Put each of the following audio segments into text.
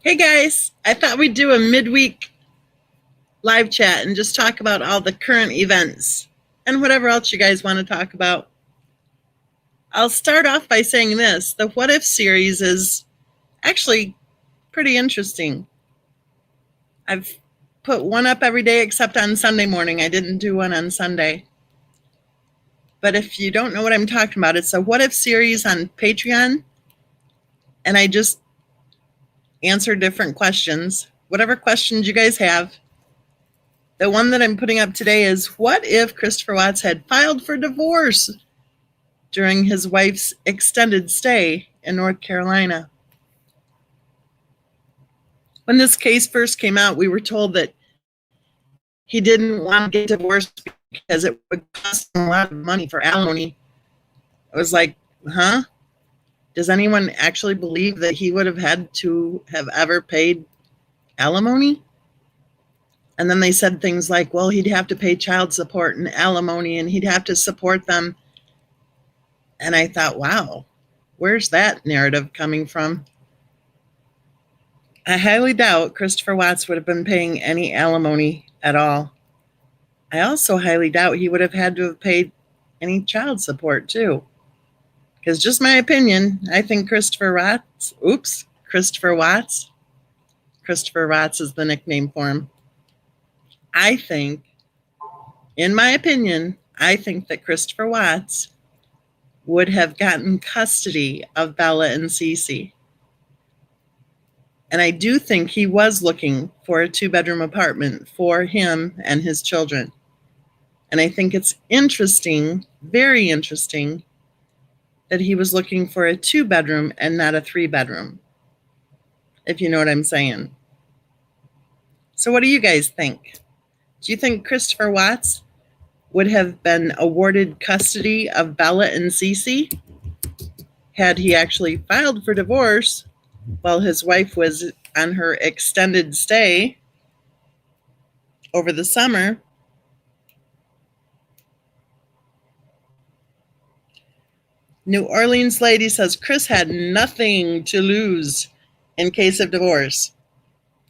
Hey guys, I thought we'd do a midweek live chat and just talk about all the current events and whatever else you guys want to talk about. I'll start off by saying this: the What If series is actually pretty interesting. I've put one up every day except on Sunday morning. I didn't do one on Sunday. But if you don't know what I'm talking about, it's a What If series on Patreon, and I just answer different questions, whatever questions you guys have. The one that I'm putting up today is, what if Christopher Watts had filed for divorce during his wife's extended stay in North Carolina? When this case first came out, we were told that he didn't want to get divorced because it would cost him a lot of money for alimony. I was like, huh? Does anyone actually believe that he would have had to have ever paid alimony? And then they said things like, well, he'd have to pay child support and alimony and he'd have to support them. And I thought, wow, where's that narrative coming from? I highly doubt Christopher Watts would have been paying any alimony at all. I also highly doubt he would have had to have paid any child support too. Because just my opinion, I think Christopher Watts is the nickname for him. In my opinion, I think that Christopher Watts would have gotten custody of Bella and Cece. And I do think he was looking for a 2-bedroom apartment for him and his children. And I think it's interesting, very interesting, that he was looking for a 2-bedroom and not a 3-bedroom, if you know what I'm saying. So what do you guys think? Do you think Christopher Watts would have been awarded custody of Bella and Cece had he actually filed for divorce while his wife was on her extended stay over the summer? New Orleans lady says Chris had nothing to lose in case of divorce.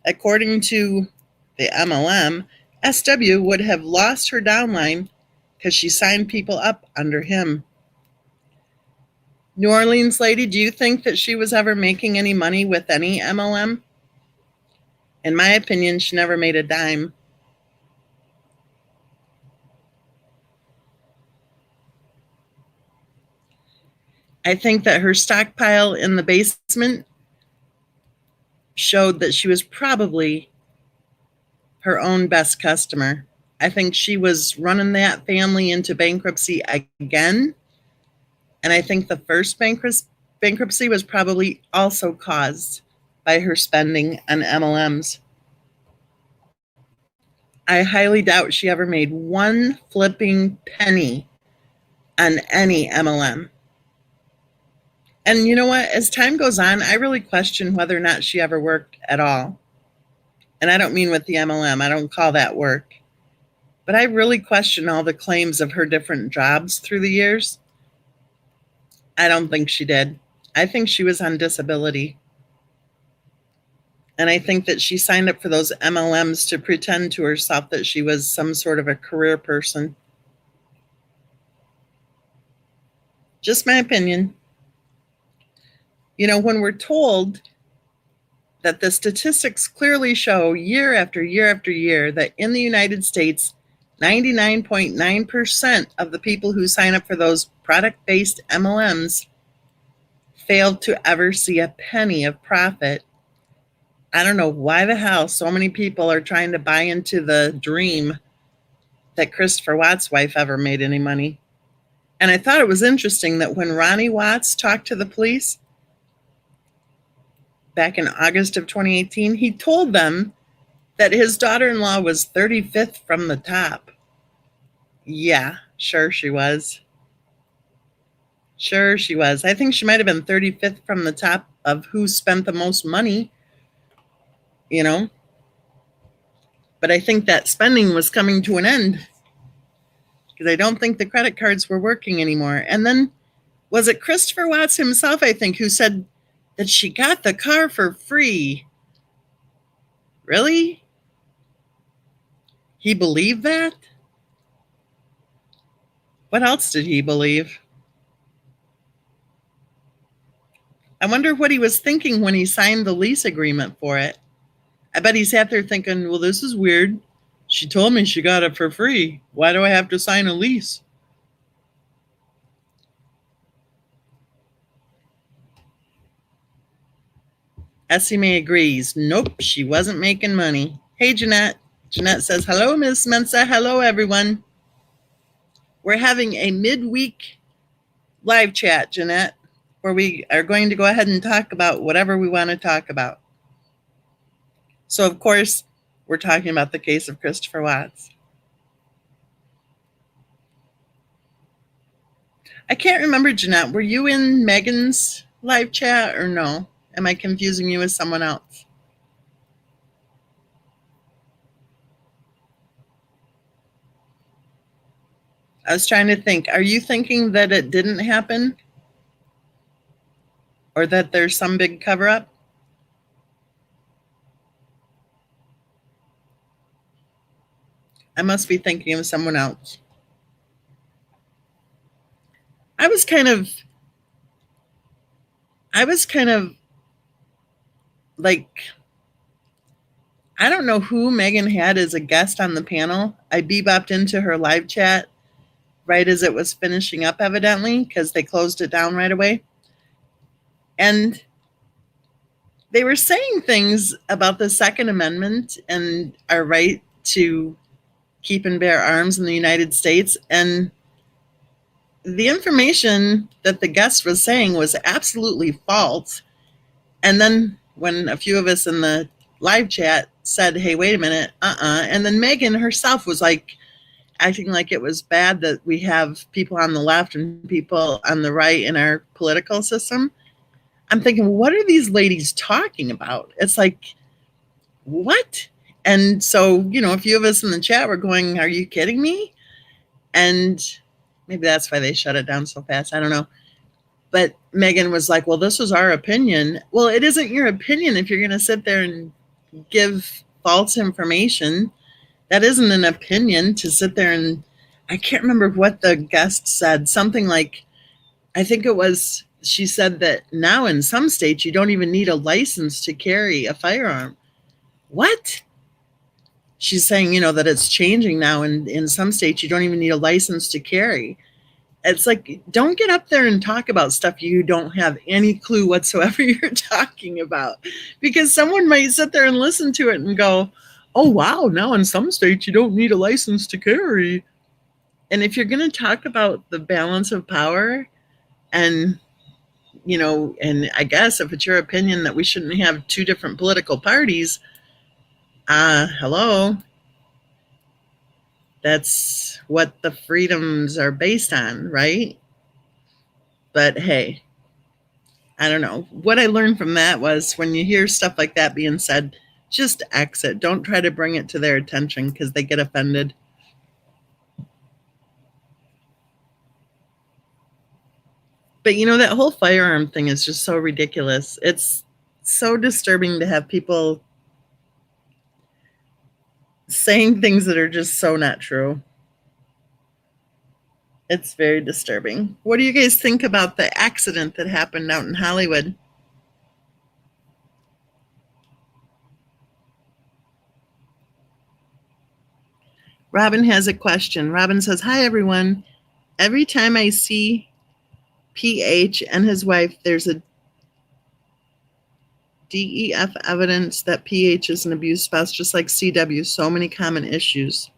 According to the MLM, SW would have lost her downline because she signed people up under him. New Orleans lady, do you think that she was ever making any money with any MLM? In my opinion, she never made a dime. I think that her stockpile in the basement showed that she was probably her own best customer. I think she was running that family into bankruptcy again. And I think the first bankruptcy was probably also caused by her spending on MLMs. I highly doubt she ever made one flipping penny on any MLM. And you know what? As time goes on, I really question whether or not she ever worked at all. And I don't mean with the MLM. I don't call that work. But I really question all the claims of her different jobs through the years. I don't think she did. I think she was on disability. And I think that she signed up for those MLMs to pretend to herself that she was some sort of a career person. Just my opinion. You know, when we're told that the statistics clearly show year after year after year that in the United States, 99.9% of the people who sign up for those product-based MLMs failed to ever see a penny of profit. I don't know why the hell so many people are trying to buy into the dream that Christopher Watts' wife ever made any money. And I thought it was interesting that when Ronnie Watts talked to the police back in August of 2018, he told them that his daughter-in-law was 35th from the top. Yeah, sure she was. Sure she was. I think she might have been 35th from the top of who spent the most money, you know. But I think that spending was coming to an end because I don't think the credit cards were working anymore. And then was it Christopher Watts himself, I think, who said that she got the car for free Really? He believed that? What else did he believe? I wonder what he was thinking when he signed the lease agreement for it. I bet he sat there thinking, well, this is weird. She told me she got it for free. Why do I have to sign a lease? Esme agrees. Nope, she wasn't making money. Hey, Jeanette. Jeanette says, hello, Miss Mensa. Hello, everyone. We're having a midweek live chat, Jeanette, where we are going to go ahead and talk about whatever we want to talk about. So, of course, we're talking about the case of Christopher Watts. I can't remember, Jeanette, were you in Megan's live chat or no? Am I confusing you with someone else? I was trying to think. Are you thinking that it didn't happen? Or that there's some big cover up? I must be thinking of someone else. I was kind of like, I don't know who Megan had as a guest on the panel. I bebopped into her live chat right as it was finishing up, evidently, because they closed it down right away. And they were saying things about the Second Amendment and our right to keep and bear arms in the United States. And the information that the guest was saying was absolutely false. And then when a few of us in the live chat said, hey, wait a minute, and then Megan herself was like acting like it was bad that we have people on the left and people on the right in our political system. I'm thinking, what are these ladies talking about? It's like, what? And so, a few of us in the chat were going, are you kidding me? And maybe that's why they shut it down so fast. I don't know. But Megan was like, well, this was our opinion. Well, it isn't your opinion if you're going to sit there and give false information. That isn't an opinion to sit there and, I can't remember what the guest said. Something like, I think it was, she said that now in some states, you don't even need a license to carry a firearm. What? She's saying, that it's changing now. And in some states, you don't even need a license to carry. It's like, don't get up there and talk about stuff you don't have any clue whatsoever you're talking about. Because someone might sit there and listen to it and go, oh, wow, now in some states, you don't need a license to carry. And if you're going to talk about the balance of power and and I guess if it's your opinion that we shouldn't have two different political parties, hello, that's what the freedoms are based on, right? But hey, I don't know. What I learned from that was when you hear stuff like that being said, just exit. Don't try to bring it to their attention because they get offended. But that whole firearm thing is just so ridiculous. It's so disturbing to have people saying things that are just so not true. It's very disturbing. What do you guys think about the accident that happened out in Hollywood? Robin has a question. Robin says, hi, everyone. Every time I see PH and his wife, there's a DEF evidence that PH is an abused spouse, just like CW. So many common issues.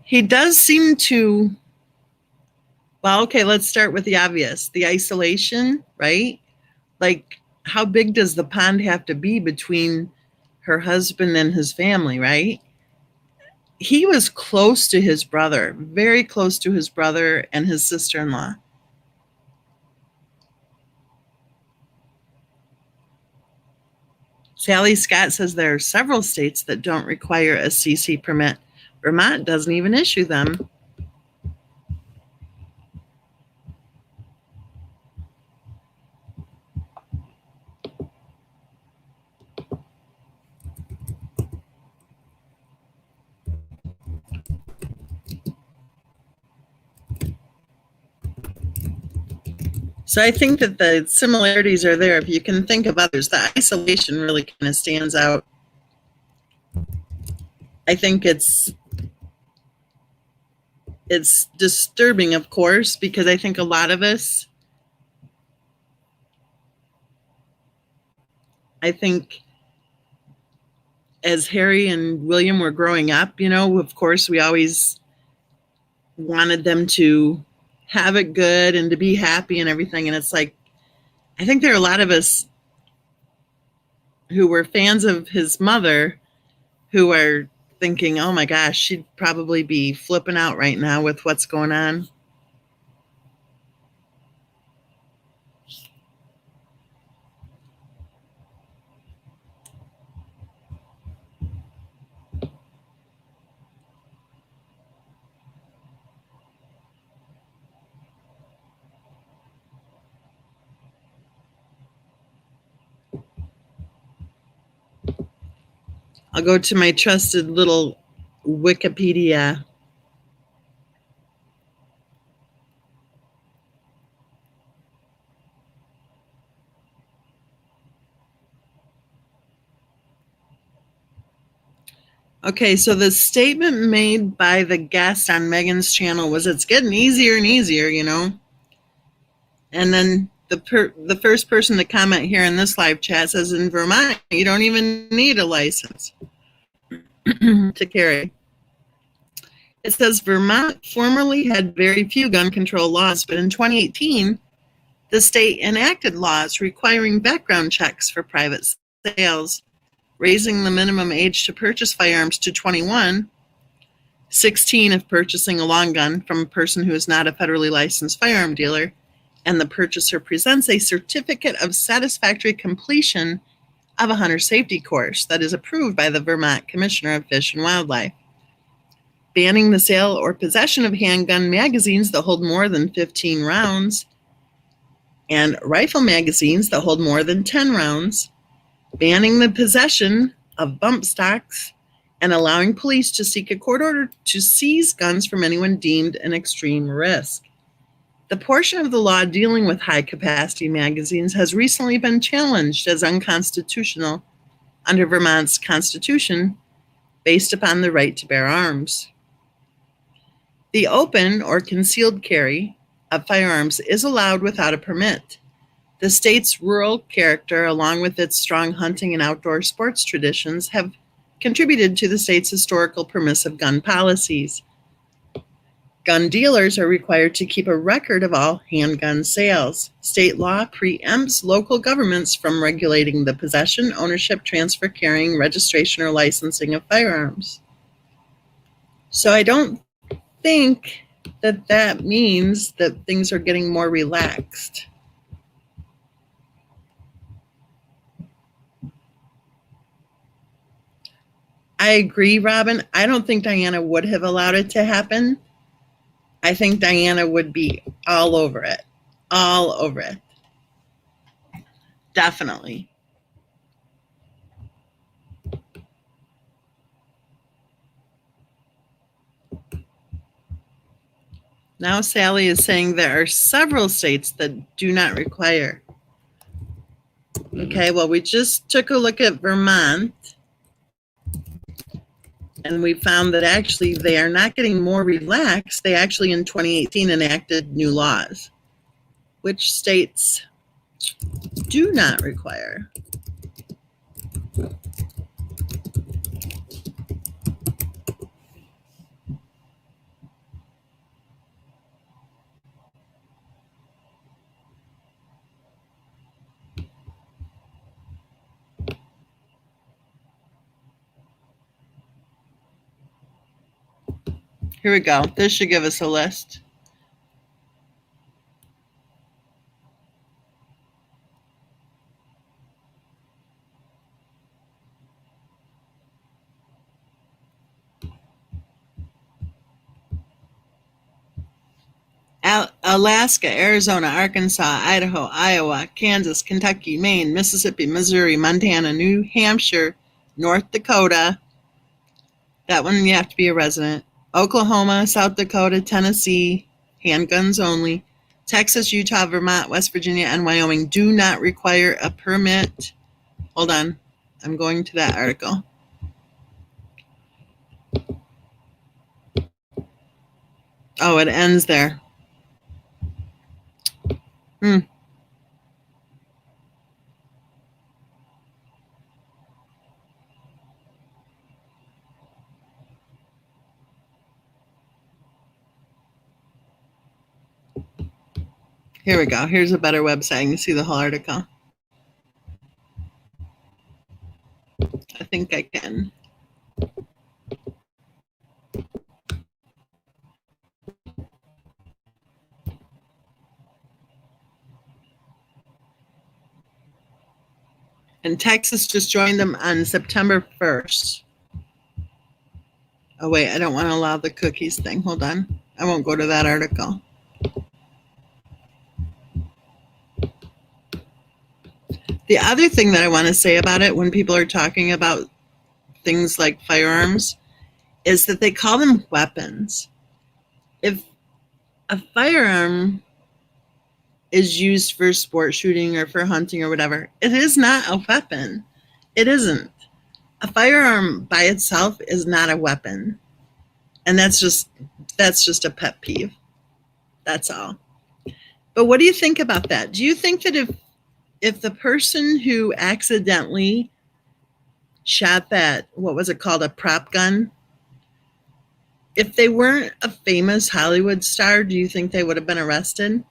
He does seem to, well, okay, let's start with the obvious. The isolation, right? Like, how big does the pond have to be between her husband and his family, right? He was close to his brother, very close to his brother and his sister-in-law. Sally Scott says there are several states that don't require a CC permit. Vermont doesn't even issue them. So I think that the similarities are there. If you can think of others, the isolation really kind of stands out. I think it's disturbing, of course, because I think a lot of us, I think as Harry and William were growing up, of course, we always wanted them to have it good and to be happy and everything. And it's like, I think there are a lot of us who were fans of his mother who are thinking, oh my gosh, she'd probably be flipping out right now with what's going on. I'll go to my trusted little Wikipedia. Okay, so the statement made by the guest on Megan's channel was, it's getting easier and easier, And then the first person to comment here in this live chat says, in Vermont, you don't even need a license to carry. It says Vermont formerly had very few gun control laws, but in 2018, the state enacted laws requiring background checks for private sales, raising the minimum age to purchase firearms to 21, 16 if purchasing a long gun from a person who is not a federally licensed firearm dealer, and the purchaser presents a certificate of satisfactory completion of a hunter safety course that is approved by the Vermont Commissioner of Fish and Wildlife. Banning the sale or possession of handgun magazines that hold more than 15 rounds and rifle magazines that hold more than 10 rounds. Banning the possession of bump stocks, and allowing police to seek a court order to seize guns from anyone deemed an extreme risk. The portion of the law dealing with high-capacity magazines has recently been challenged as unconstitutional under Vermont's Constitution based upon the right to bear arms. The open or concealed carry of firearms is allowed without a permit. The state's rural character, along with its strong hunting and outdoor sports traditions, have contributed to the state's historical permissive gun policies. Gun dealers are required to keep a record of all handgun sales. State law preempts local governments from regulating the possession, ownership, transfer, carrying, registration, or licensing of firearms. So I don't think that means that things are getting more relaxed. I agree, Robin. I don't think Diana would have allowed it to happen. I think Diana would be all over it. All over it. Definitely. Now Sally is saying there are several states that do not require. Okay, well, we just took a look at Vermont, and we found that actually they are not getting more relaxed. They actually in 2018 enacted new laws. Which states do not require? Here we go. This should give us a list. Alaska, Arizona, Arkansas, Idaho, Iowa, Kansas, Kentucky, Maine, Mississippi, Missouri, Montana, New Hampshire, North Dakota. That one you have to be a resident. Oklahoma, South Dakota, Tennessee, handguns only. Texas, Utah, Vermont, West Virginia, and Wyoming do not require a permit. Hold on. I'm going to that article. Oh, it ends there. Here we go. Here's a better website. You can see the whole article. I think I can. And Texas just joined them on September 1st. Oh, wait, I don't want to allow the cookies thing. Hold on. I won't go to that article. The other thing that I want to say about it when people are talking about things like firearms is that they call them weapons. If a firearm is used for sport shooting or for hunting or whatever, it is not a weapon. It isn't. A firearm by itself is not a weapon. And that's just a pet peeve. That's all. But what do you think about that? Do you think that if the person who accidentally shot that, what was it called, a prop gun, if they weren't a famous Hollywood star, do you think they would have been arrested?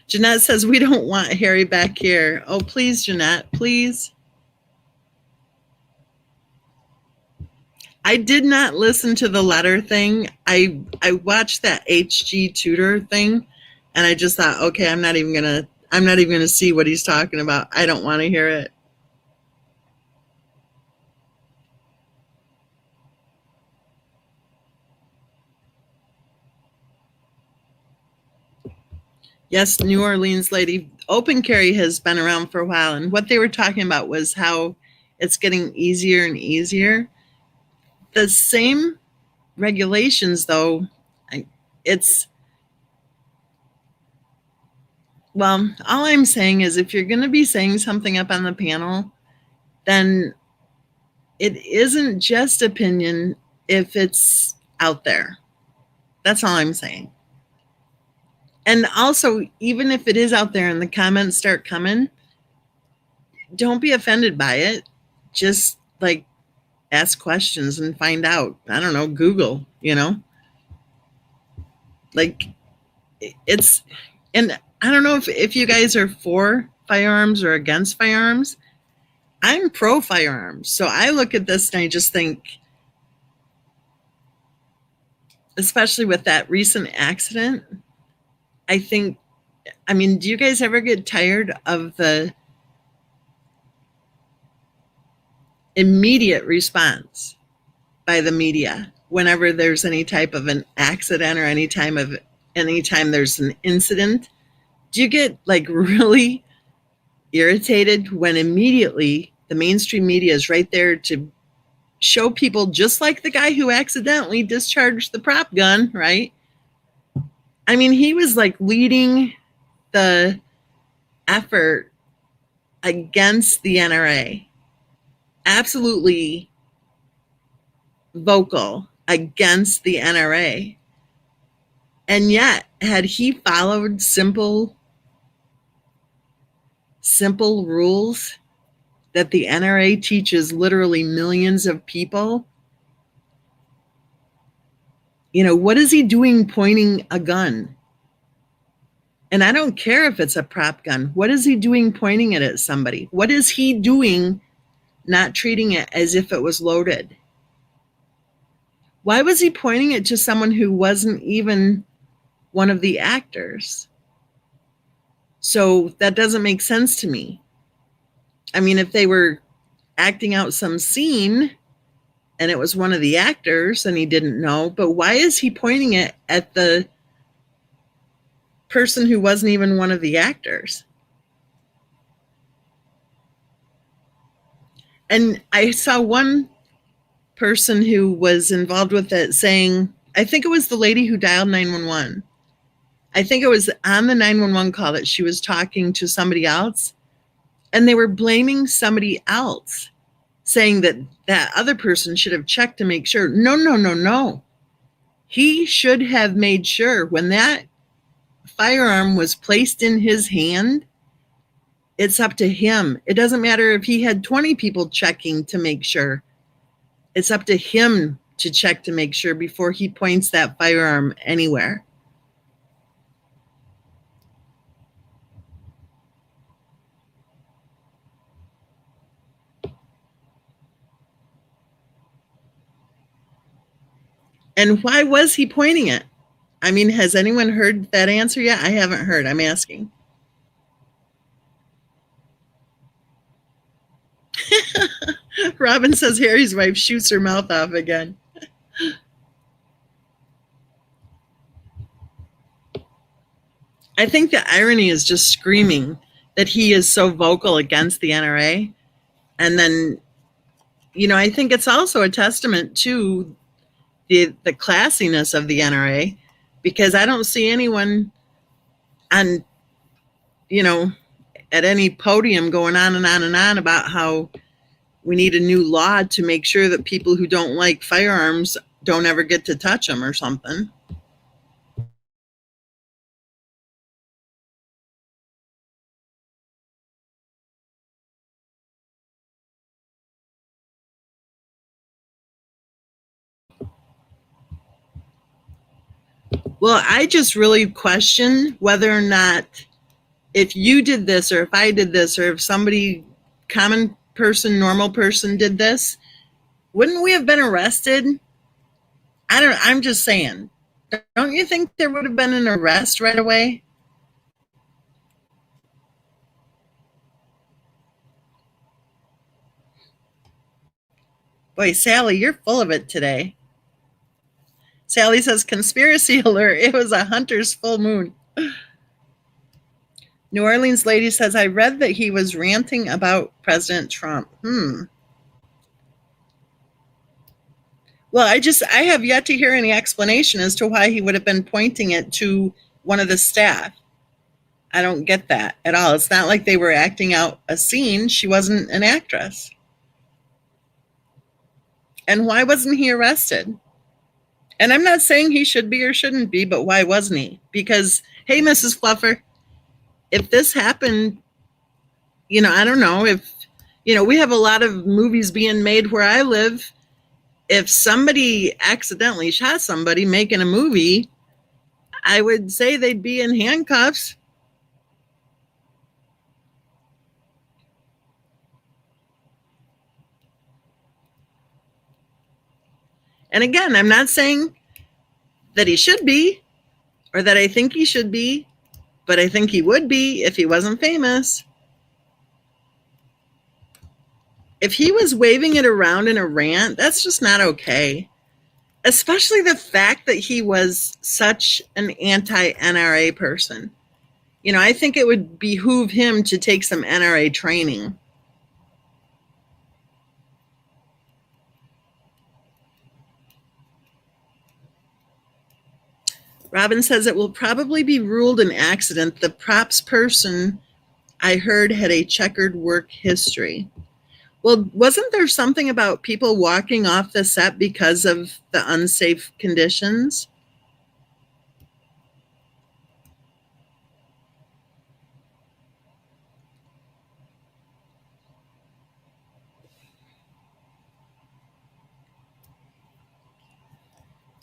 Jeanette says, we don't want Harry back here. Oh, please, Jeanette, please. I did not listen to the letter thing. I watched that HG Tudor thing, and I just thought, okay, I'm not even gonna see what he's talking about. I don't want to hear it. Yes, New Orleans lady. Open carry has been around for a while, and what they were talking about was how it's getting easier and easier. The same regulations, though, well, all I'm saying is if you're going to be saying something up on the panel, then it isn't just opinion if it's out there. That's all I'm saying. And also, even if it is out there and the comments start coming, don't be offended by it. Just like ask questions and find out. I don't know, Google, like it's, and I don't know if you guys are for firearms or against firearms. I'm pro firearms. So I look at this and I just think, especially with that recent accident, do you guys ever get tired of the immediate response by the media whenever there's any type of an accident or anytime there's an incident? Do you get like really irritated when immediately the mainstream media is right there to show people, just like the guy who accidentally discharged the prop gun, right? I mean, he was like leading the effort against the NRA, absolutely vocal against the NRA. And yet, had he followed simple rules that the NRA teaches literally millions of people, what is he doing pointing a gun? And I don't care if it's a prop gun. What is he doing pointing it at somebody? What is he doing not treating it as if it was loaded? Why was he pointing it to someone who wasn't even one of the actors? So that doesn't make sense to me. I mean, if they were acting out some scene and it was one of the actors and he didn't know, but why is he pointing it at the person who wasn't even one of the actors? And I saw one person who was involved with it saying, I think it was the lady who dialed 911. I think it was on the 911 call that she was talking to somebody else, and they were blaming somebody else, saying that that other person should have checked to make sure. No, no, no, no. He should have made sure when that firearm was placed in his hand. It's up to him. It doesn't matter if he had 20 people checking to make sure. It's up to him to check to make sure before he points that firearm anywhere. And why was he pointing it? I mean, has anyone heard that answer yet? I haven't heard. I'm asking. Robin says Harry's wife shoots her mouth off again. I think the irony is just screaming that he is so vocal against the NRA. And then, I think it's also a testament to the classiness of the NRA, because I don't see anyone on, at any podium going on and on and on about how we need a new law to make sure that people who don't like firearms don't ever get to touch them or something. Well, I just really question whether or not, if you did this or if I did this or if somebody, common person, normal person did this, wouldn't we have been arrested? I'm just saying. Don't you think there would have been an arrest right away? Boy, Sally, you're full of it today. Sally says, conspiracy alert. It was a hunter's full moon. New Orleans lady says, I read that he was ranting about President Trump. Well, I have yet to hear any explanation as to why he would have been pointing it to one of the staff. I don't get that at all. It's not like they were acting out a scene. She wasn't an actress. And why wasn't he arrested? And I'm not saying he should be or shouldn't be, but why wasn't he? Because, hey, Mrs. Fluffer, if this happened, I don't know if, we have a lot of movies being made where I live. If somebody accidentally shot somebody making a movie, I would say they'd be in handcuffs. And again, I'm not saying that he should be or that I think he should be, but I think he would be if he wasn't famous. If he was waving it around in a rant, that's just not okay. Especially the fact that he was such an anti-NRA person. I think it would behoove him to take some NRA training. Robin says it will probably be ruled an accident. The props person, I heard, had a checkered work history. Well, wasn't there something about people walking off the set because of the unsafe conditions?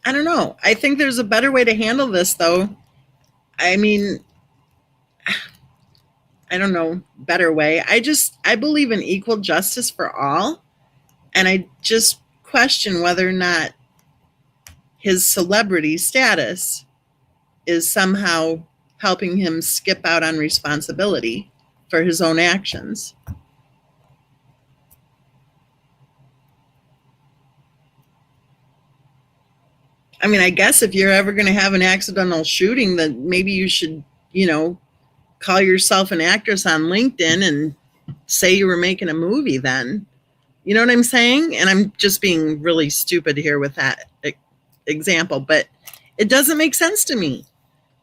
I don't know. I think there's a better way to handle this, though. I mean, I don't know, better way. I believe in equal justice for all. And I just question whether or not his celebrity status is somehow helping him skip out on responsibility for his own actions. I mean, I guess if you're ever going to have an accidental shooting, then maybe you should, call yourself an actress on LinkedIn and say you were making a movie then. You know what I'm saying? And I'm just being really stupid here with that example, but it doesn't make sense to me.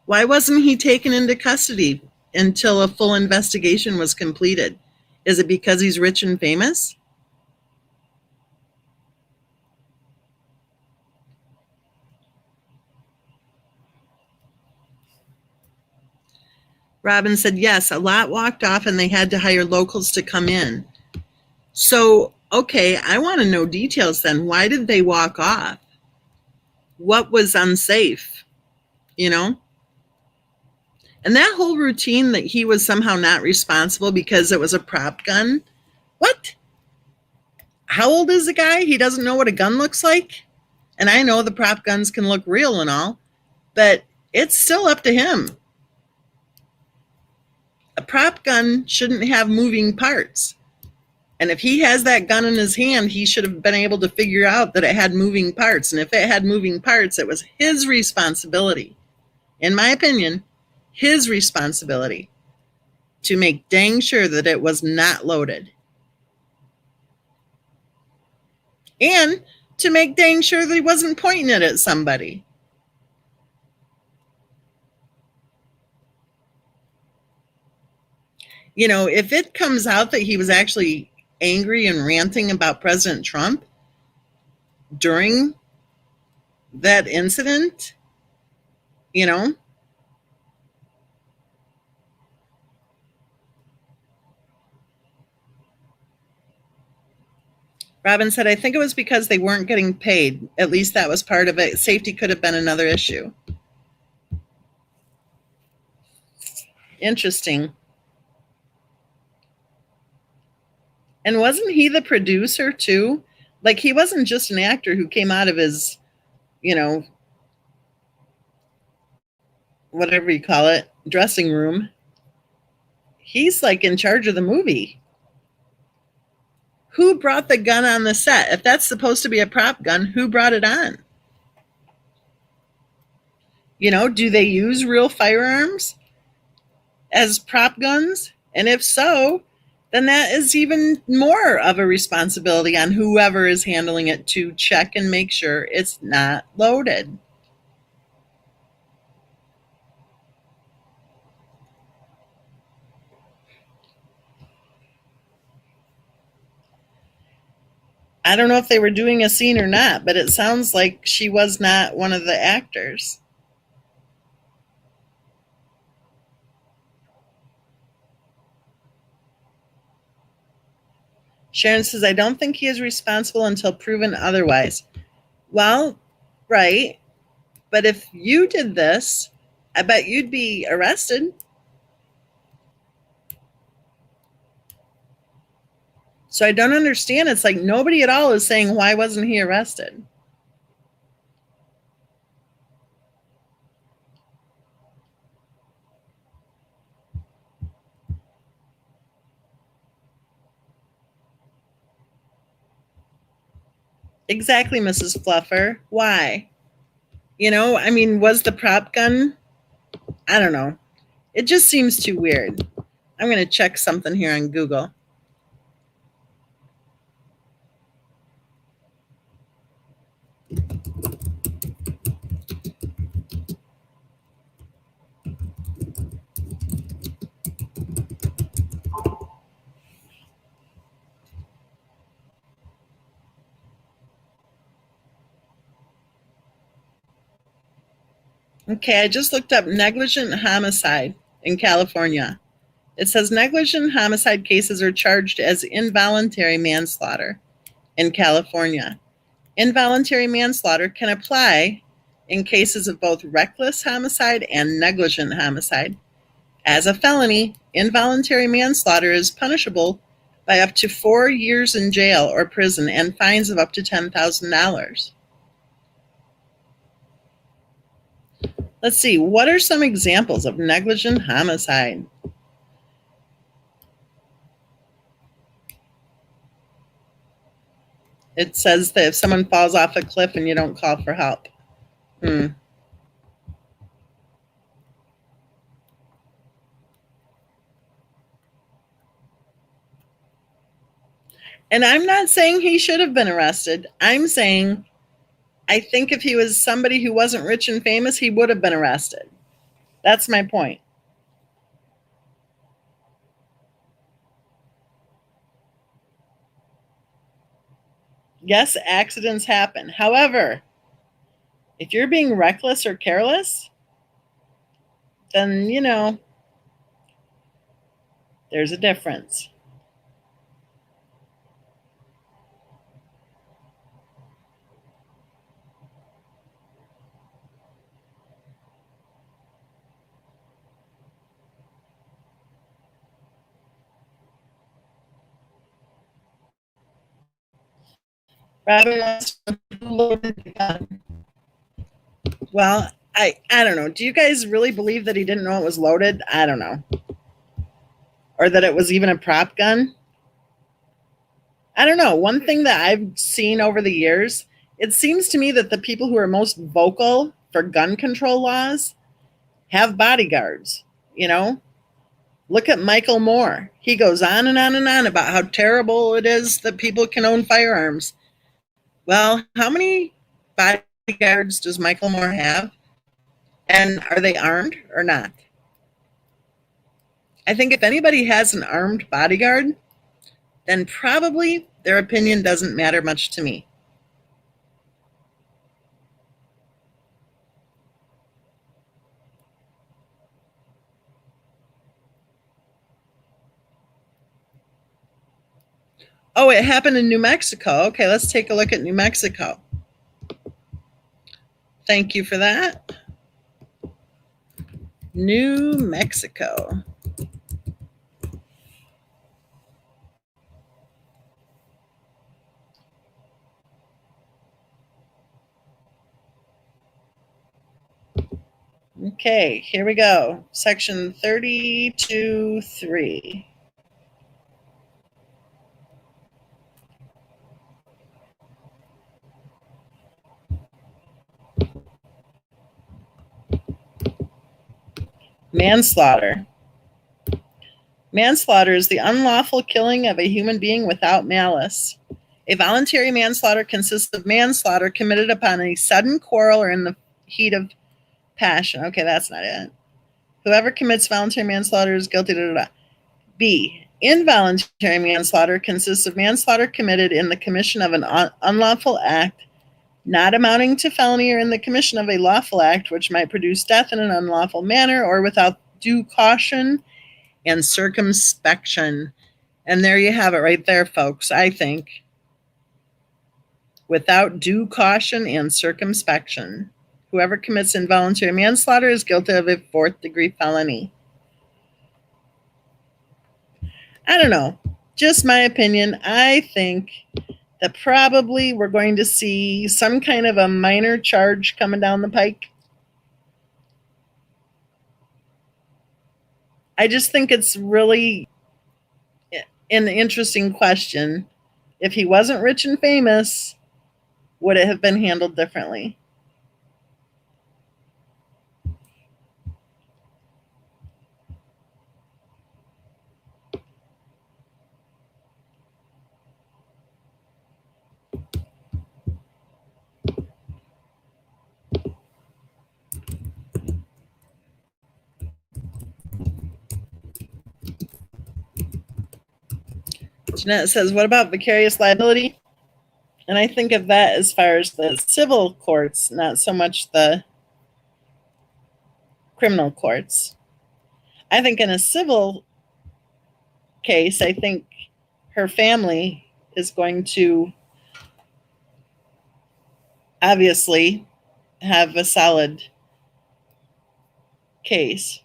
Why wasn't he taken into custody until a full investigation was completed? Is it because he's rich and famous? Robin said, yes, a lot walked off and they had to hire locals to come in. So, okay, I want to know details then. Why did they walk off? What was unsafe? You know? And that whole routine that he was somehow not responsible because it was a prop gun. What? How old is the guy? He doesn't know what a gun looks like? And I know the prop guns can look real and all, but it's still up to him. A prop gun shouldn't have moving parts. And if he has that gun in his hand, he should have been able to figure out that it had moving parts. And if it had moving parts, it was his responsibility, in my opinion, his responsibility to make dang sure that it was not loaded. And to make dang sure that he wasn't pointing it at somebody. You know, if it comes out that he was actually angry and ranting about President Trump during that incident, you know, Robin said, I think it was because they weren't getting paid. At least that was part of it. Safety could have been another issue. Interesting. And wasn't he the producer too? Like, he wasn't just an actor who came out of his, you know, whatever you call it, dressing room. He's like in charge of the movie. Who brought the gun on the set? If that's supposed to be a prop gun, who brought it on? You know, do they use real firearms as prop guns? And if so, then that is even more of a responsibility on whoever is handling it to check and make sure it's not loaded. I don't know if they were doing a scene or not, but it sounds like she was not one of the actors. Sharon says, I don't think he is responsible until proven otherwise. Well, right. But if you did this, I bet you'd be arrested. So I don't understand. It's like nobody at all is saying, why wasn't he arrested? Exactly, Mrs. Fluffer. Why? You know, I mean, was the prop gun? I don't know. It just seems too weird. I'm going to check something here on Google. Okay, I just looked up negligent homicide in California. It says negligent homicide cases are charged as involuntary manslaughter in California. Involuntary manslaughter can apply in cases of both reckless homicide and negligent homicide. As a felony, involuntary manslaughter is punishable by up to 4 years in jail or prison and fines of up to $10,000. Let's see, what are some examples of negligent homicide? It says that if someone falls off a cliff and you don't call for help. And I'm not saying he should have been arrested. I'm saying I think if he was somebody who wasn't rich and famous, he would have been arrested. That's my point. Yes, accidents happen. However, if you're being reckless or careless, then, there's a difference. Robin wants to know who loaded the gun. Well, I don't know. Do you guys really believe that he didn't know it was loaded? I don't know. Or that it was even a prop gun? I don't know. One thing that I've seen over the years, it seems to me that the people who are most vocal for gun control laws have bodyguards, you know? Look at Michael Moore. He goes on and on and on about how terrible it is that people can own firearms. Well, how many bodyguards does Michael Moore have? And are they armed or not? I think if anybody has an armed bodyguard, then probably their opinion doesn't matter much to me. Oh, it happened in New Mexico. Okay, let's take a look at New Mexico. Thank you for that. New Mexico. Okay, here we go. Section 32(3). Manslaughter. Manslaughter is the unlawful killing of a human being without malice. A voluntary manslaughter consists of manslaughter committed upon a sudden quarrel or in the heat of passion. Okay, that's not it. Whoever commits voluntary manslaughter is guilty. B. Involuntary manslaughter consists of manslaughter committed in the commission of an unlawful act not amounting to felony or in the commission of a lawful act which might produce death in an unlawful manner or without due caution and circumspection. And there you have it right there, folks, I think. Without due caution and circumspection. Whoever commits involuntary manslaughter is guilty of a fourth-degree felony. I don't know. Just my opinion. I think that probably we're going to see some kind of a minor charge coming down the pike. I just think it's really an interesting question. If he wasn't rich and famous, would it have been handled differently? Jeanette says, what about vicarious liability? And I think of that as far as the civil courts, not so much the criminal courts. I think in a civil case, I think her family is going to obviously have a solid case.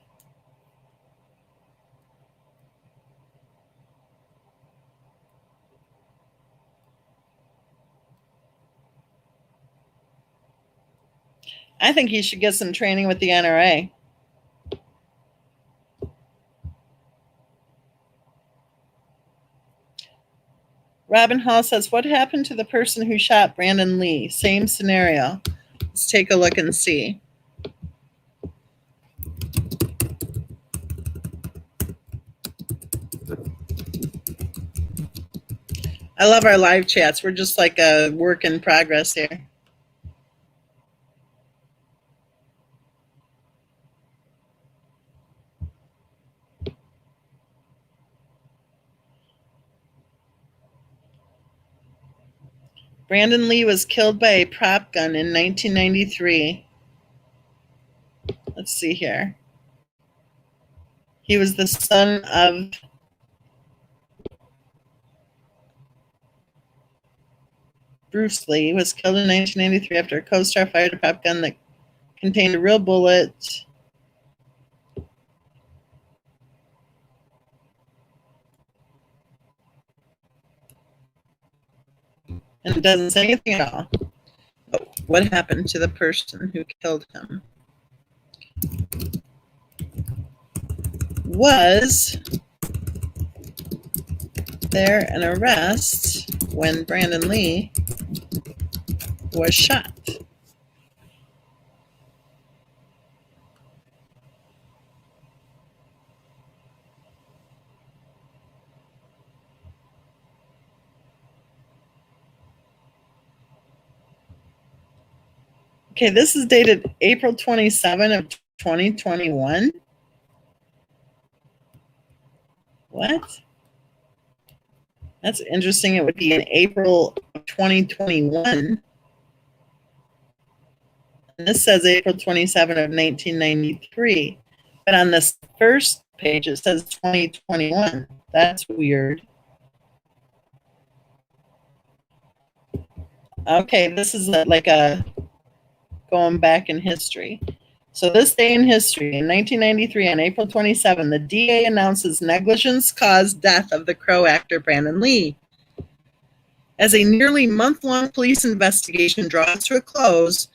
I think he should get some training with the NRA. Robin Hall says, what happened to the person who shot Brandon Lee? Same scenario. Let's take a look and see. I love our live chats. We're just like a work in progress here. Brandon Lee was killed by a prop gun in 1993. Let's see here. He was the son of Bruce Lee. He was killed in 1993 after a co-star fired a prop gun that contained a real bullet. And it doesn't say anything at all. But what happened to the person who killed him? Was there an arrest when Brandon Lee was shot? Okay, this is dated April 27 of 2021. What? That's interesting. It would be in April of 2021. And this says April 27 of 1993. But on this first page, it says 2021. That's weird. Okay, this is like a going back in history. So this day in history, in 1993, on April 27, the DA announces negligence caused death of the Crow actor Brandon Lee. As a nearly month-long police investigation draws to a close,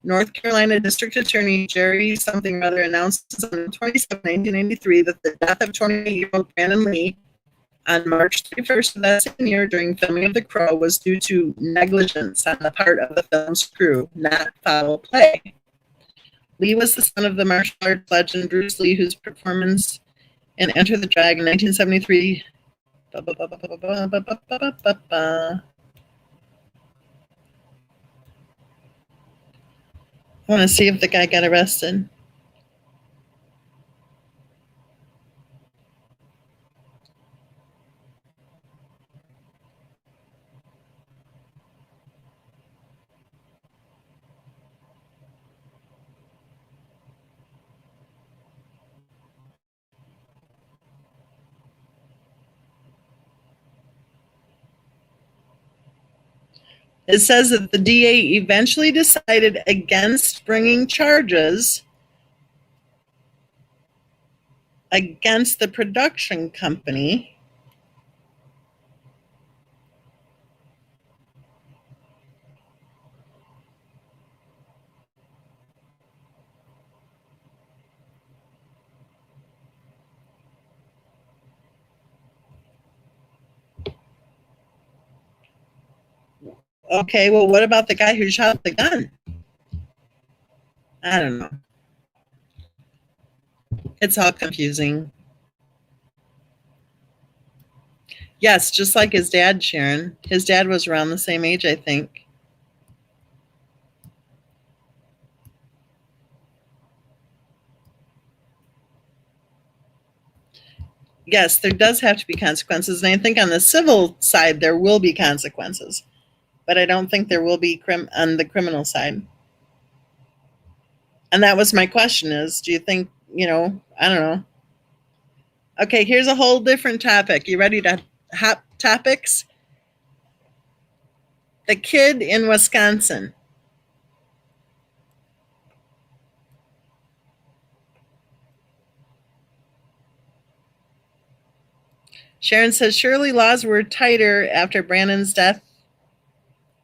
North Carolina District Attorney Jerry something or other announces on 27, 1993 that the death of 28-year-old Brandon Lee on March 31st of that same year during filming of The Crow was due to negligence on the part of the film's crew, not foul play. Lee was the son of the martial arts legend Bruce Lee, whose performance in Enter the Dragon in 1973. I want to see if the guy got arrested. It says that the DA eventually decided against bringing charges against the production company Okay, well, what about the guy who shot the gun? I don't know. It's all confusing. Yes, just like his dad, Sharon. His dad was around the same age, I think. Yes, there does have to be consequences. And I think on the civil side, there will be consequences. But I don't think there will be on the criminal side. And that was my question is, do you think, I don't know. Okay, here's a whole different topic. You ready to hop topics? The kid in Wisconsin. Sharon says, surely laws were tighter after Brandon's death,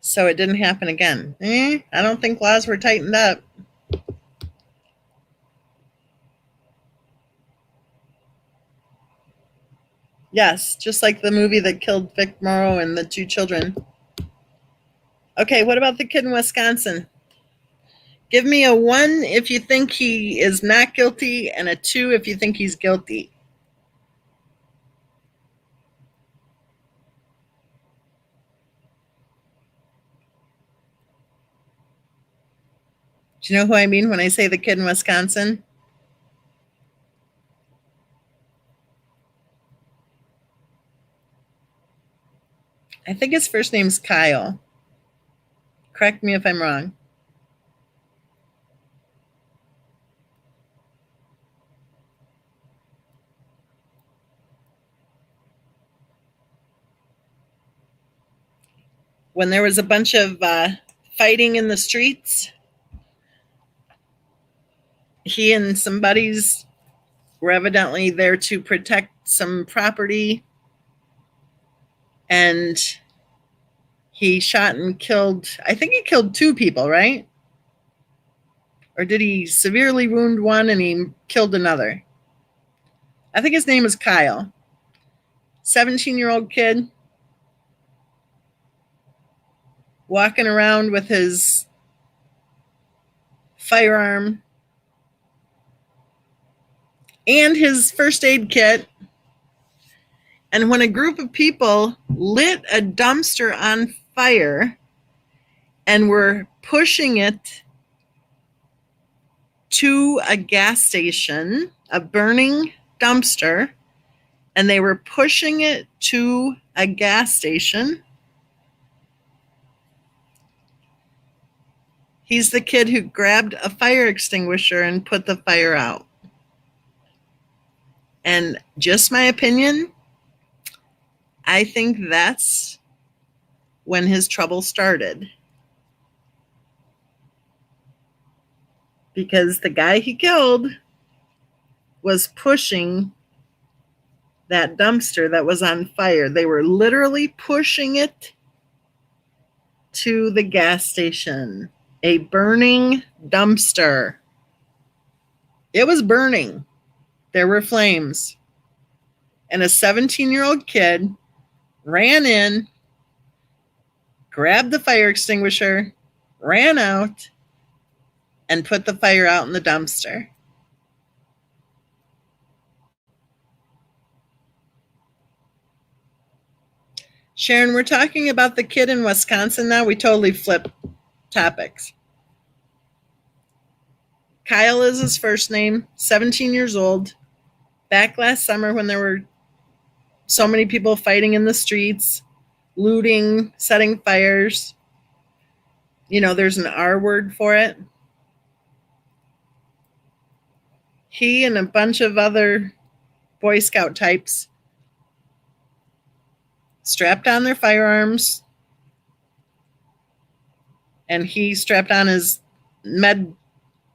so it didn't happen again. I don't think laws were tightened up. Yes, just like the movie that killed Vic Morrow and the 2 children. Okay, what about the kid in Wisconsin? Give me a 1 if you think he is not guilty and a 2 if you think he's guilty. Do you know who I mean when I say the kid in Wisconsin? I think his first name's Kyle. Correct me if I'm wrong. When there was a bunch of fighting in the streets, he and some buddies were evidently there to protect some property, and he shot and killed, I think he killed 2 people, right? Or did he severely wound one and he killed another? I think his name is Kyle. 17-year-old kid walking around with his firearm and his first aid kit. And when a group of people lit a dumpster on fire and were pushing it to a gas station, a burning dumpster, and they were pushing it to a gas station, he's the kid who grabbed a fire extinguisher and put the fire out. And just my opinion, I think that's when his trouble started. Because the guy he killed was pushing that dumpster that was on fire. They were literally pushing it to the gas station. A burning dumpster. It was burning. There were flames. And a 17-year-old kid ran in, grabbed the fire extinguisher, ran out, and put the fire out in the dumpster. Sharon, we're talking about the kid in Wisconsin now. We totally flipped topics. Kyle is his first name, 17 years old. Back last summer when there were so many people fighting in the streets, looting, setting fires. You know, there's an R word for it. He and a bunch of other Boy Scout types strapped on their firearms, and he strapped on his med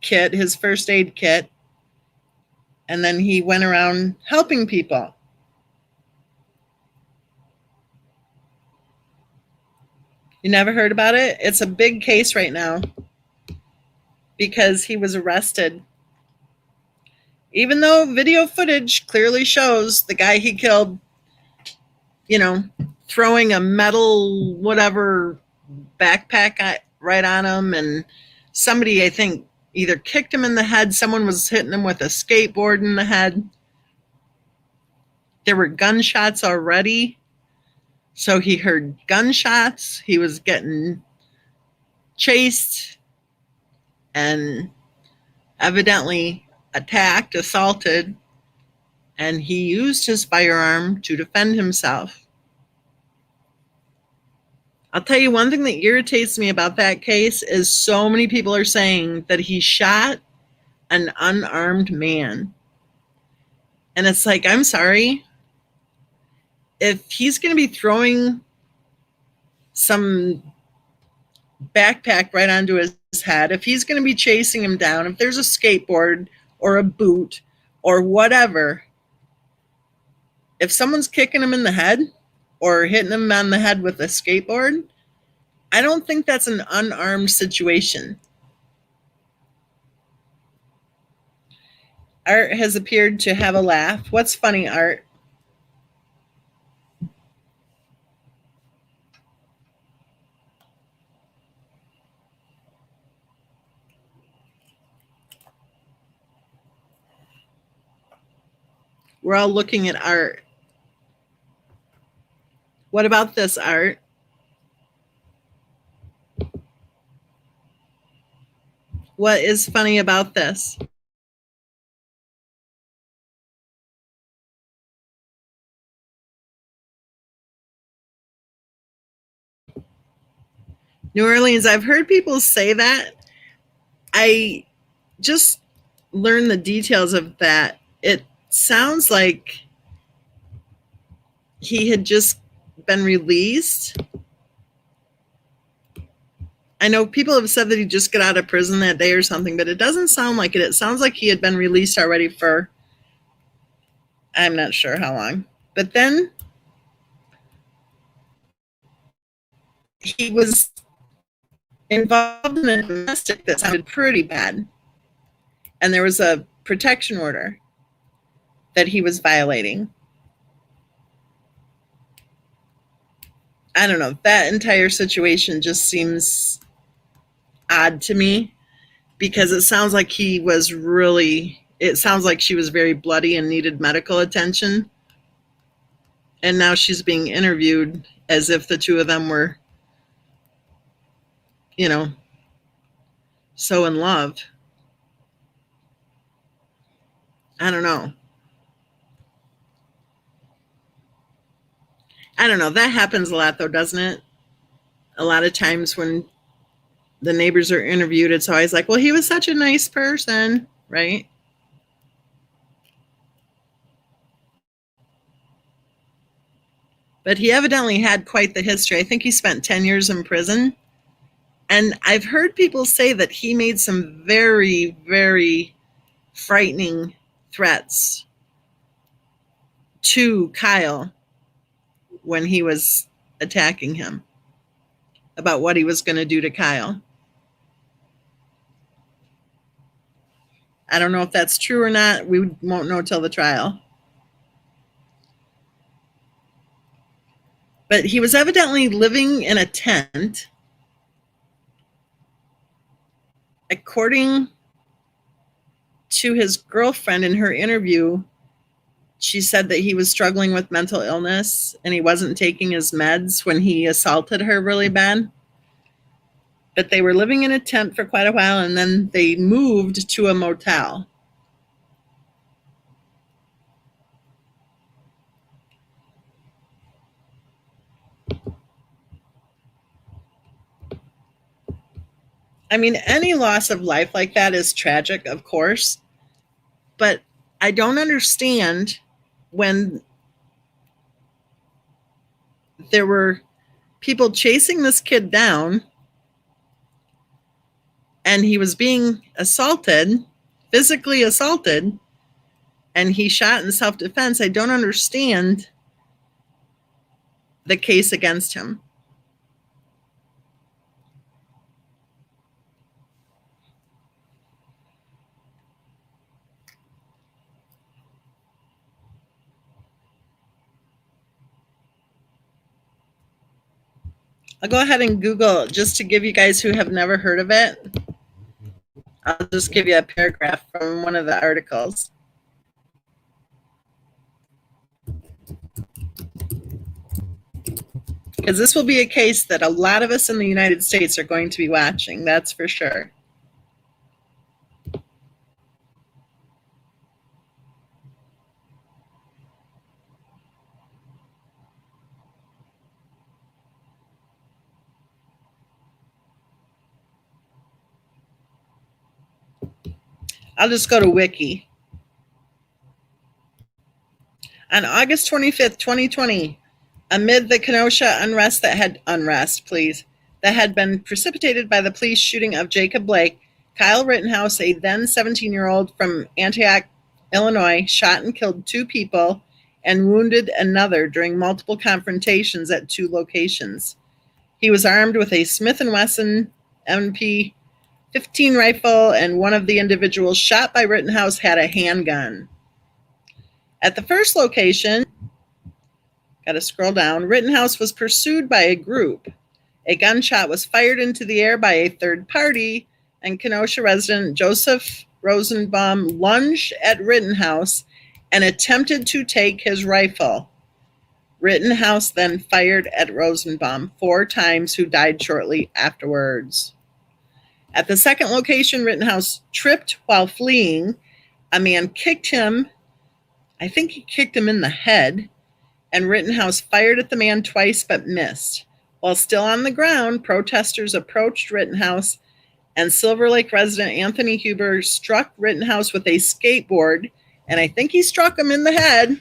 kit, his first aid kit, and then he went around helping people. You never heard about it? It's a big case right now because he was arrested. Even though video footage clearly shows the guy he killed, you know, throwing a metal whatever backpack right on him, and somebody, I think, either kicked him in the head, someone was hitting him with a skateboard in the head. There were gunshots already. So he heard gunshots. He was getting chased and evidently attacked, assaulted, and he used his firearm to defend himself. I'll tell you one thing that irritates me about that case is so many people are saying that he shot an unarmed man. And it's like, I'm sorry. If he's going to be throwing some backpack right onto his head, if he's going to be chasing him down, if there's a skateboard or a boot or whatever, if someone's kicking him in the head or hitting him on the head with a skateboard, I don't think that's an unarmed situation. Art has appeared to have a laugh. What's funny, Art? We're all looking at Art. What about this, Art? What is funny about this? New Orleans, I've heard people say that. I just learned the details of that. It sounds like he had just been released. I know people have said that he just got out of prison that day or something, but it doesn't sound like it. It sounds like he had been released already for, I'm not sure how long. But then he was involved in a domestic that sounded pretty bad. And there was a protection order that he was violating. I don't know. That entire situation just seems odd to me because it sounds like it sounds like she was very bloody and needed medical attention. And now she's being interviewed as if the two of them were, you know, so in love. I don't know. I don't know. That happens a lot, though, doesn't it? A lot of times when the neighbors are interviewed, it's always like, well, he was such a nice person, right? But he evidently had quite the history. I think he spent 10 years in prison. And I've heard people say that he made some very, very frightening threats to Kyle when he was attacking him about what he was going to do to Kyle. I don't know if that's true or not. We won't know till the trial. But he was evidently living in a tent. According to his girlfriend in her interview, she said that he was struggling with mental illness and he wasn't taking his meds when he assaulted her really bad. But they were living in a tent for quite a while and then they moved to a motel. I mean, any loss of life like that is tragic, of course, but I don't understand when there were people chasing this kid down and he was being assaulted, physically assaulted, and he shot in self-defense. I don't understand the case against him. I'll go ahead and Google just to give you guys who have never heard of it. I'll just give you a paragraph from one of the articles. Because this will be a case that a lot of us in the United States are going to be watching, that's for sure. I'll just go to Wiki. On August 25th, 2020, amid the Kenosha that had been precipitated by the police shooting of Jacob Blake, Kyle Rittenhouse, a then 17-year-old from Antioch, Illinois, shot and killed 2 people and wounded another during multiple confrontations at 2 locations. He was armed with a Smith & Wesson MP-15 rifle, and one of the individuals shot by Rittenhouse had a handgun. At the first location, got to scroll down, Rittenhouse was pursued by a group. A gunshot was fired into the air by a third party, and Kenosha resident Joseph Rosenbaum lunged at Rittenhouse and attempted to take his rifle. Rittenhouse then fired at Rosenbaum 4 times, who died shortly afterwards. At the second location, Rittenhouse tripped while fleeing. A man kicked him. I think he kicked him in the head, and Rittenhouse fired at the man twice but missed. While still on the ground, protesters approached Rittenhouse, and Silver Lake resident Anthony Huber struck Rittenhouse with a skateboard, and I think he struck him in the head,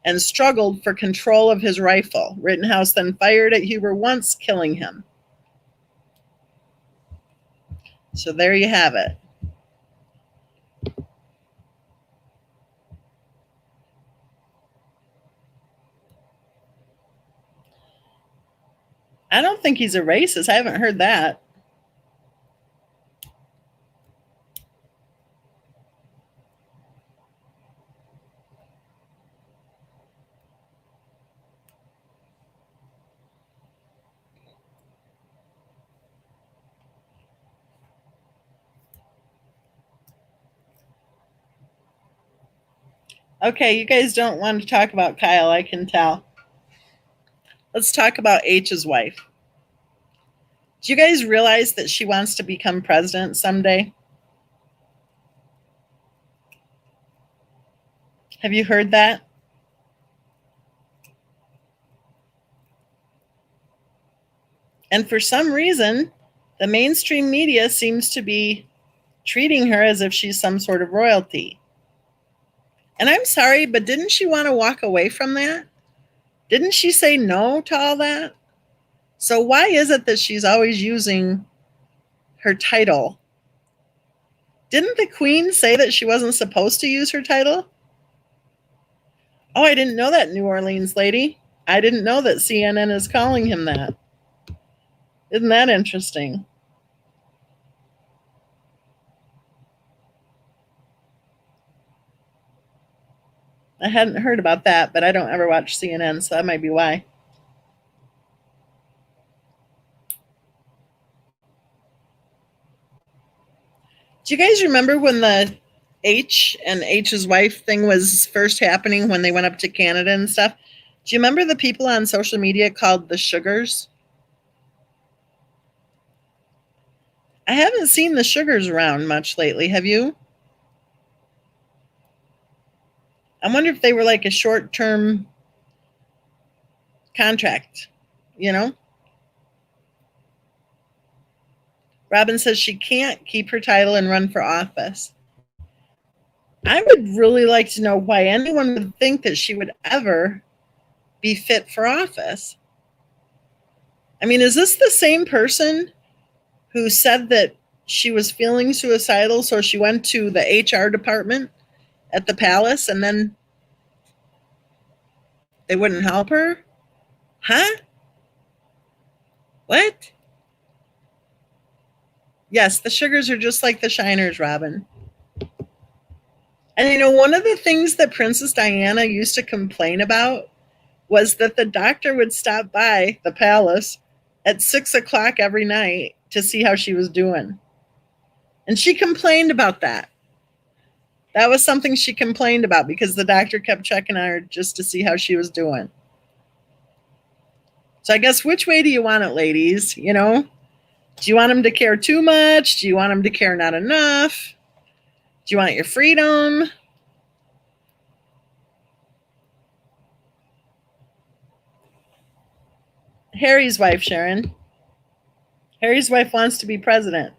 and struggled for control of his rifle. Rittenhouse then fired at Huber once, killing him. So there you have it. I don't think he's a racist. I haven't heard that. Okay, you guys don't want to talk about Kyle, I can tell. Let's talk about H's wife. Do you guys realize that she wants to become president someday? Have you heard that? And for some reason, the mainstream media seems to be treating her as if she's some sort of royalty. And I'm sorry, but didn't she want to walk away from that? Didn't she say no to all that? So why is it that she's always using her title? Didn't the Queen say that she wasn't supposed to use her title? Oh, I didn't know that, New Orleans lady. I didn't know that CNN is calling him that. Isn't that interesting? I hadn't heard about that, but I don't ever watch CNN, so that might be why. Do you guys remember when the H and H's wife thing was first happening when they went up to Canada and stuff? Do you remember the people on social media called the Sugars? I haven't seen the Sugars around much lately. Have you? I wonder if they were like a short-term contract, you know? Robin says she can't keep her title and run for office. I would really like to know why anyone would think that she would ever be fit for office. I mean, is this the same person who said that she was feeling suicidal, so she went to the HR department at the palace and then they wouldn't help her? Huh? What? Yes, the Sugars are just like the Shiners, Robin. And you know, one of the things that Princess Diana used to complain about was that the doctor would stop by the palace at 6 o'clock every night to see how she was doing. And she complained about that. That was something she complained about because the doctor kept checking on her just to see how she was doing. So I guess which way do you want it, ladies? You know, do you want them to care too much? Do you want them to care not enough? Do you want your freedom? Harry's wife, Sharon. Harry's wife wants to be president.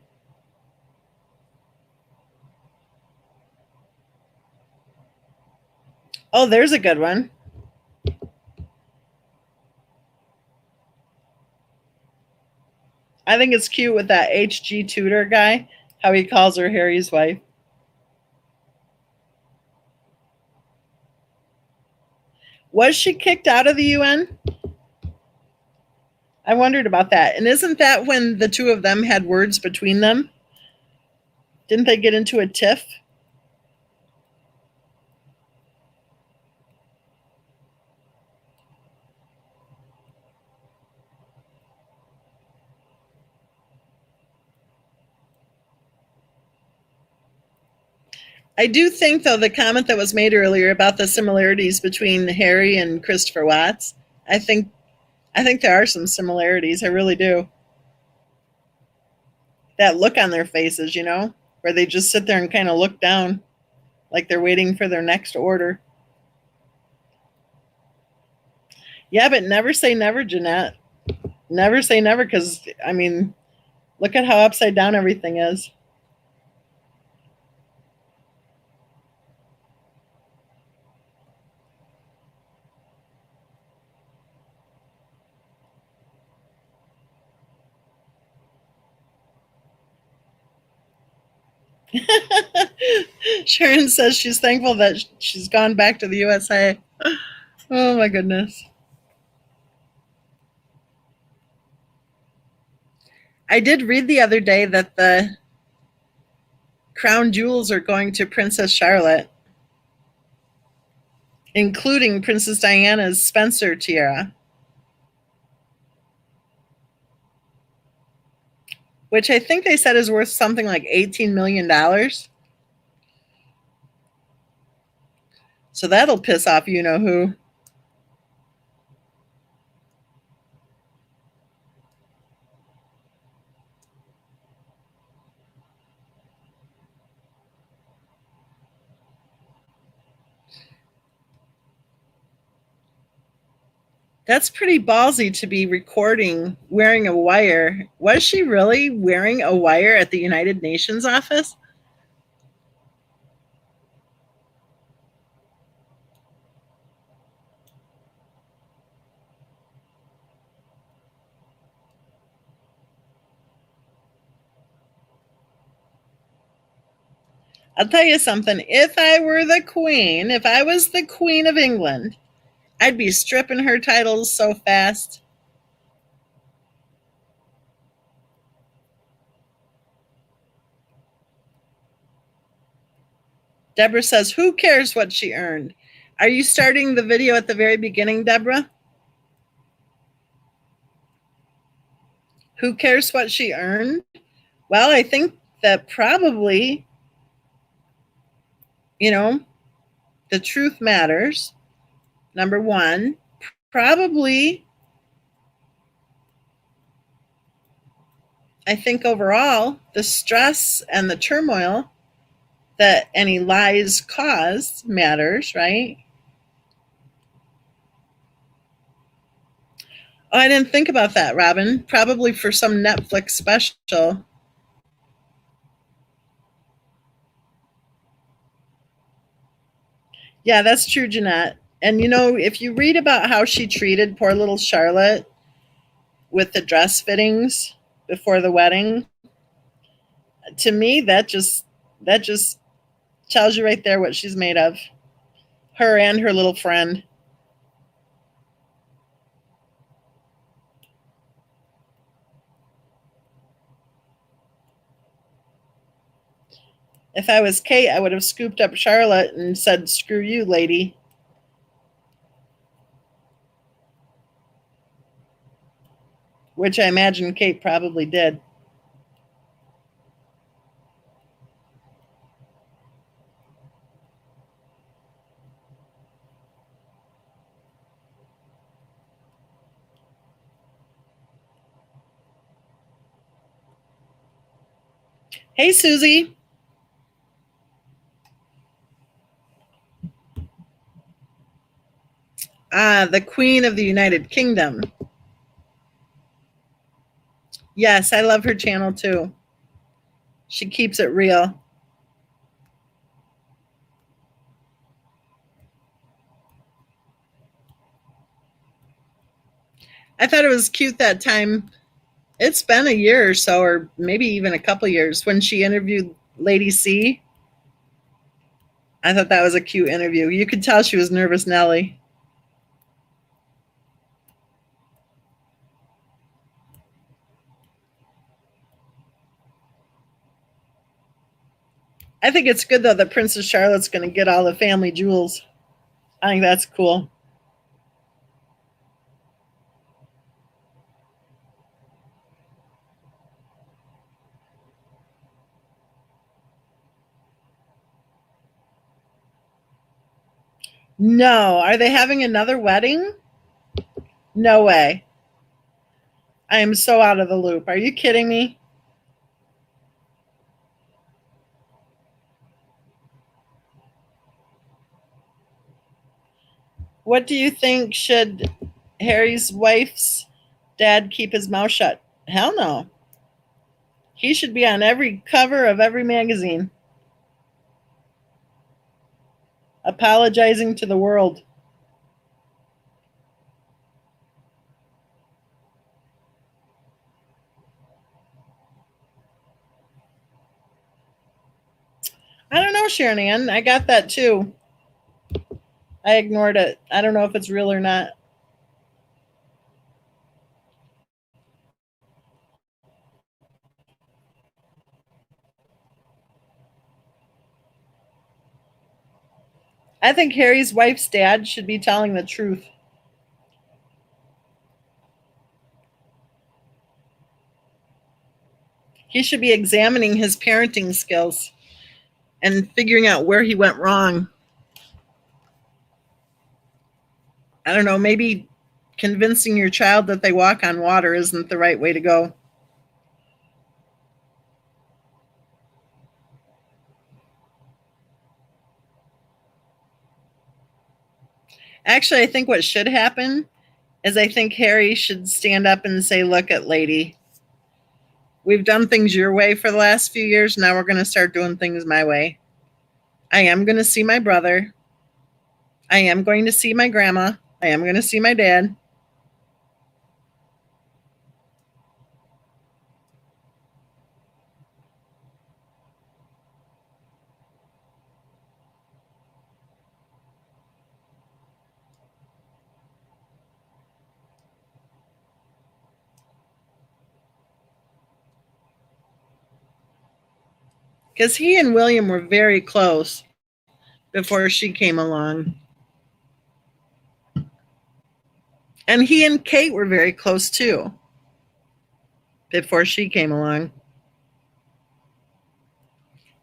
Oh, there's a good one. I think it's cute with that HG Tudor guy, how he calls her Harry's wife. Was she kicked out of the UN? I wondered about that. And isn't that when the two of them had words between them? Didn't they get into a tiff? I do think, though, the comment that was made earlier about the similarities between Harry and Christopher Watts, I think there are some similarities. I really do. That look on their faces, you know, where they just sit there and kind of look down like they're waiting for their next order. Yeah, but never say never, Jeanette. Never say never, because, I mean, look at how upside down everything is. Sharon says she's thankful that she's gone back to the USA. Oh my goodness. I did read the other day that the crown jewels are going to Princess Charlotte, including Princess Diana's Spencer tiara, which I think they said is worth something like $18 million. So that'll piss off you know who. That's pretty ballsy to be recording wearing a wire. Was she really wearing a wire at the United Nations office? I'll tell you something. If I were the queen, if I was the Queen of England, I'd be stripping her titles so fast. Deborah says, who cares what she earned? Are you starting the video at the very beginning, Deborah? Who cares what she earned? Well, I think that probably, you know, the truth matters. Number one, probably, I think overall, the stress and the turmoil that any lies cause matters, right? Oh, I didn't think about that, Robin. Probably for some Netflix special. Yeah, that's true, Jeanette. And you know, if you read about how she treated poor little Charlotte with the dress fittings before the wedding, to me that just tells you right there what she's made of. Her and her little friend. If I was Kate, I would have scooped up Charlotte and said, "Screw you, lady." Which I imagine Kate probably did. Hey, Susie. Ah, the Queen of the United Kingdom. Yes, I love her channel too. She keeps it real. I thought it was cute that time. It's been a year or so, or maybe even a couple years, when she interviewed Lady C. I thought that was a cute interview. You could tell she was nervous Nelly. I think it's good though that Princess Charlotte's going to get all the family jewels. I think that's cool. No, are they having another wedding? No way. I am so out of the loop. Are you kidding me? What do you think? Should Harry's wife's dad keep his mouth shut? Hell no. He should be on every cover of every magazine, apologizing to the world. I don't know, Sharon Ann. I got that too. I ignored it. I don't know if it's real or not. I think Harry's wife's dad should be telling the truth. He should be examining his parenting skills and figuring out where he went wrong. I don't know, maybe convincing your child that they walk on water isn't the right way to go. Actually, I think what should happen is I think Harry should stand up and say, "Look at lady. We've done things your way for the last few years. Now we're going to start doing things my way. I am going to see my brother. I am going to see my grandma. I am going to see my dad." Because he and William were very close before she came along. And he and Kate were very close too before she came along.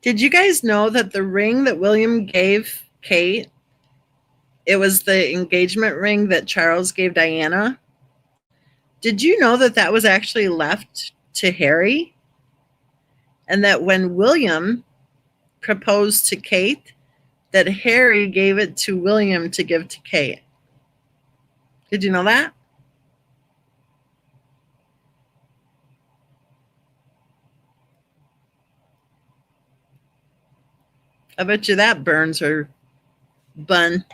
Did you guys know that the ring that William gave Kate, it was the engagement ring that Charles gave Diana? Did you know that that was actually left to Harry? And that when William proposed to Kate, that Harry gave it to William to give to Kate. Did you know that? I bet you that burns her bun.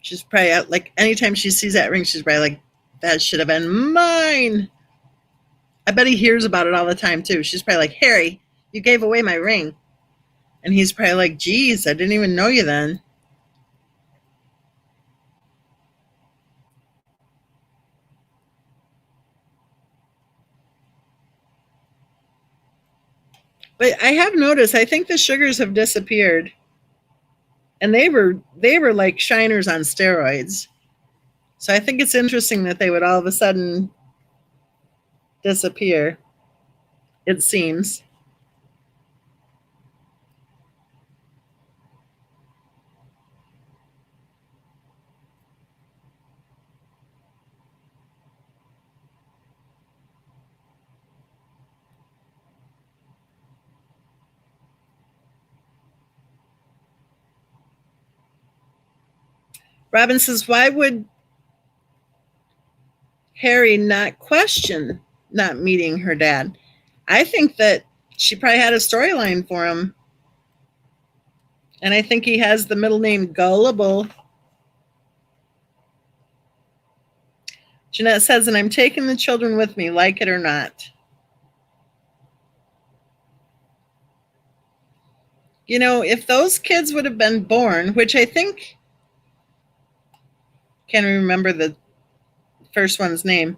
She's probably like, anytime she sees that ring, she's probably like, that should have been mine. I bet he hears about it all the time too. She's probably like, "Harry, you gave away my ring." And he's probably like, "Geez, I didn't even know you then." But I have noticed, I think the sugars have disappeared. And they were like shiners on steroids. So I think it's interesting that they would all of a sudden disappear, it seems. Robin says, "Why would Harry not question not meeting her dad?" I think that she probably had a storyline for him. And I think he has the middle name Gullible. Jeanette says, "And I'm taking the children with me, like it or not." You know, if those kids would have been born, which I think, can't remember the first one's name.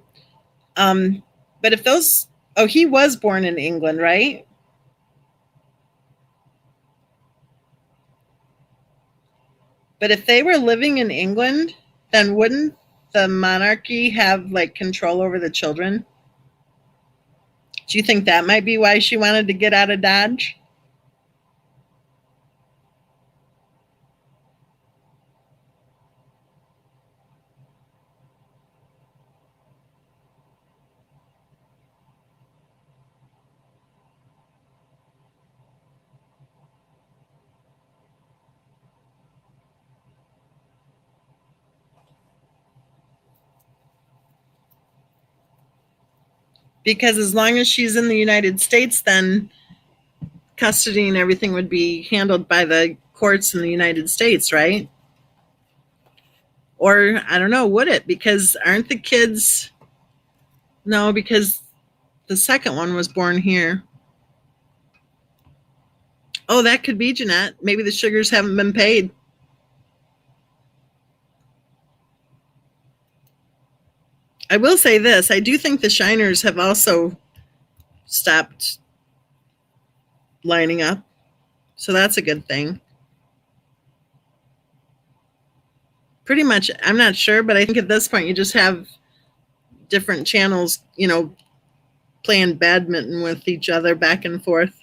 But if those, oh, he was born in England, right? But if they were living in England, then wouldn't the monarchy have like control over the children? Do you think that might be why she wanted to get out of Dodge? Because as long as she's in the United States, then custody and everything would be handled by the courts in the United States, right? Or I don't know, would it? Because aren't the kids. No, because the second one was born here. Oh, that could be, Jeanette. Maybe the sugars haven't been paid. I will say this. I do think the Shiners have also stopped lining up. So that's a good thing. Pretty much, I'm not sure, but I think at this point you just have different channels, playing badminton with each other back and forth.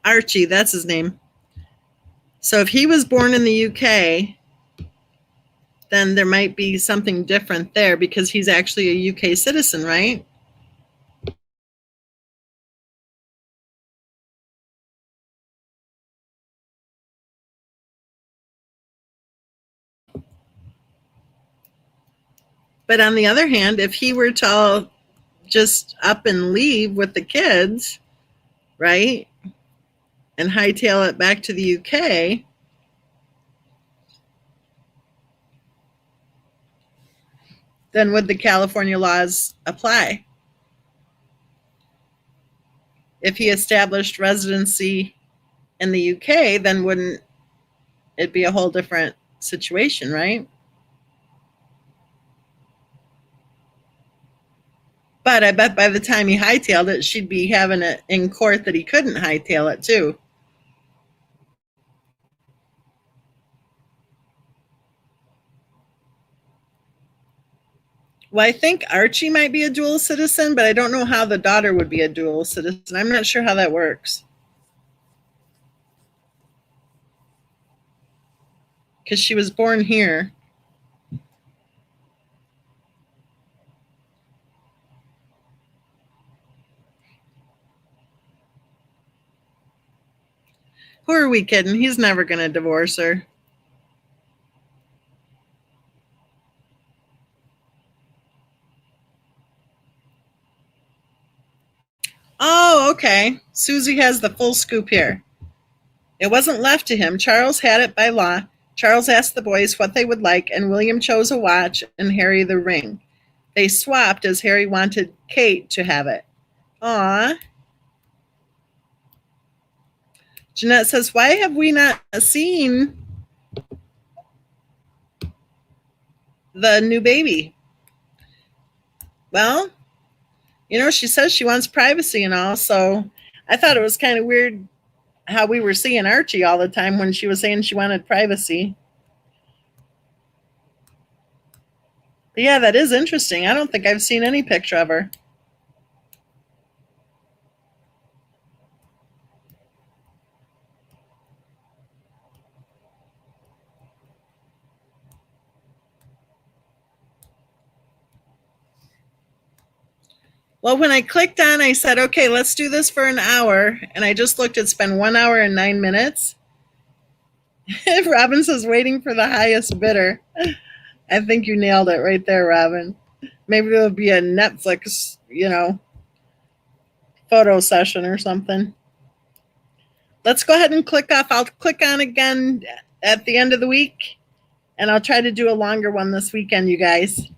Archie, that's his name. So if he was born in the UK, then there might be something different there because he's actually a UK citizen, right? But on the other hand, if he were to all just up and leave with the kids, right, and hightail it back to the UK, then would the California laws apply? If he established residency in the UK, then wouldn't it be a whole different situation, right? But I bet by the time he hightailed it, she'd be having it in court that he couldn't hightail it too. Well, I think Archie might be a dual citizen, but I don't know how the daughter would be a dual citizen. I'm not sure how that works. Because she was born here. Who are we kidding? He's never going to divorce her. Oh, okay. Susie has the full scoop here. It wasn't left to him. Charles had it by law. Charles asked the boys what they would like, and William chose a watch and Harry the ring. They swapped as Harry wanted Kate to have it. Aw. Jeanette says, why have we not seen the new baby? Well, she says she wants privacy and all, so I thought it was kind of weird how we were seeing Archie all the time when she was saying she wanted privacy. But yeah, that is interesting. I don't think I've seen any picture of her. Well, when I clicked on, I said, okay, let's do this for an hour. And I just looked, it's been 1 hour and 9 minutes. Robin says, waiting for the highest bidder. I think you nailed it right there, Robin. Maybe there'll be a Netflix, photo session or something. Let's go ahead and click off. I'll click on again at the end of the week, and I'll try to do a longer one this weekend, you guys.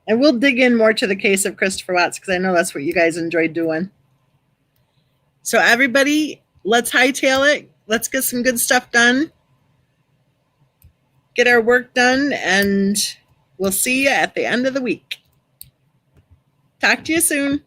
And we'll dig in more to the case of Christopher Watts because I know that's what you guys enjoy doing. So everybody, let's hightail it. Let's get some good stuff done. Get our work done, and we'll see you at the end of the week. Talk to you soon.